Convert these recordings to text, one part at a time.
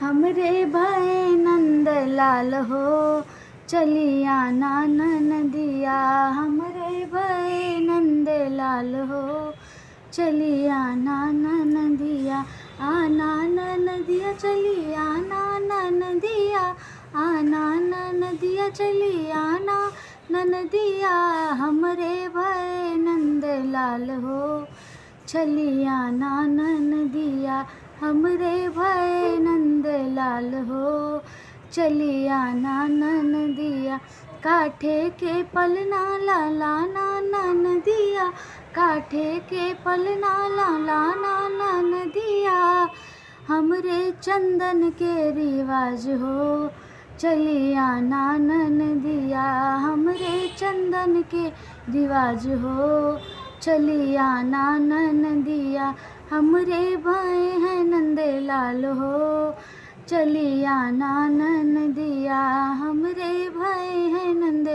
हमरे भय नंद लाल हो, चली आना ननदिया। हमरे भय नंद लाल हो, चली आना ननदिया। आना ननदिया चली आना ननदिया, आना ननदिया चली आना ननदिया। हमरे भय नंद लाल हो, चली आना ननदिया। हमरे भय नंद लाल हो, चली आना ननदिया। काठे के पलना लालाना ननदिया, काठे के पलना लालाना ननदिया। हमरे चंदन के रिवाज हो, चली आना ननदिया। हमरे चंदन के रिवाज हो, चली आना ननदिया। हमरे भय है नंद लाल हो, चली आना ननदिया। हमरे भय है नंद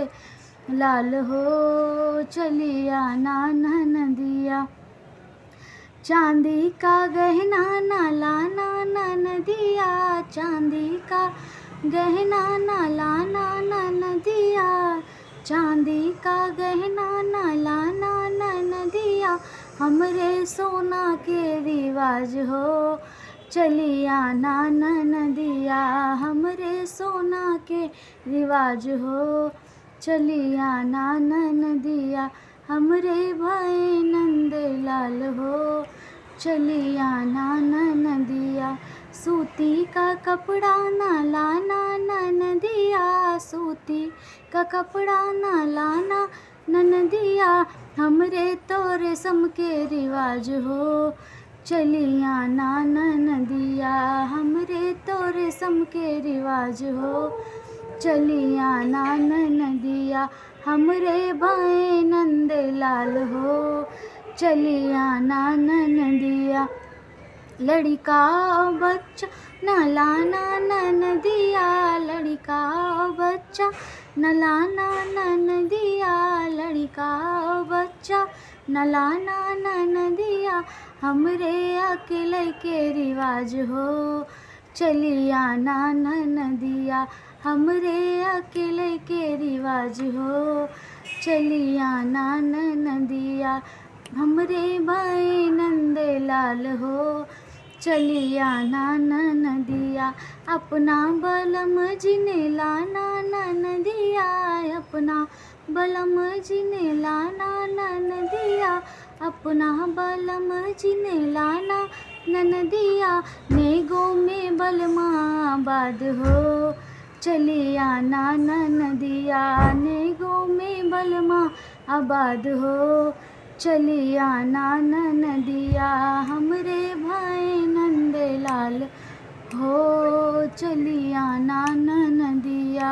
लाल हो, चली आना ननदिया। चांदी का गहना ना लाना ननदिया, चांदी का गहना ना लाना ननदिया। चांदी का गहना ना लाना ननदिया। हमरे सोना के रिवाज हो, चली आना ननदिया। हमरे सोना के रिवाज हो, चली आना ननदिया। हमरे भय नंद लाल हो, चली आना ननदिया। सूती का कपड़ा ना लाना ननदिया, सूती का कपड़ा ना लाना ननदिया। हमरे तो रेशम के रिवाज हो, चली आना ननदिया। हमरे तो रेशम के रिवाज हो, चली आना ननदिया। हमरे भय नंद लाल हो, चली आना ननदिया। लड़का बच्चा न लाना ननदिया, लड़का बच्चा न लाना ननदिया। लड़का बच्चा न लाना ननदिया। हमरे अकेले के रिवाज हो, चली आना ननदिया। हमरे अकेले के रिवाज हो, चली आना ननदिया। हमरे भय नंद लाल हो, चली आना ननदिया। अपना बलम जिने लाना ननदिया, अपना बलम जिने लाना ननदिया। अपना बलम जिने लाना ननदिया। नेगो में बलमा आबाद हो, चली आना ननदिया। नेगो में बलमा आबाद हो, चली आना ननदिया। हमरे भय नंद लाल हो, चली आना ननदिया।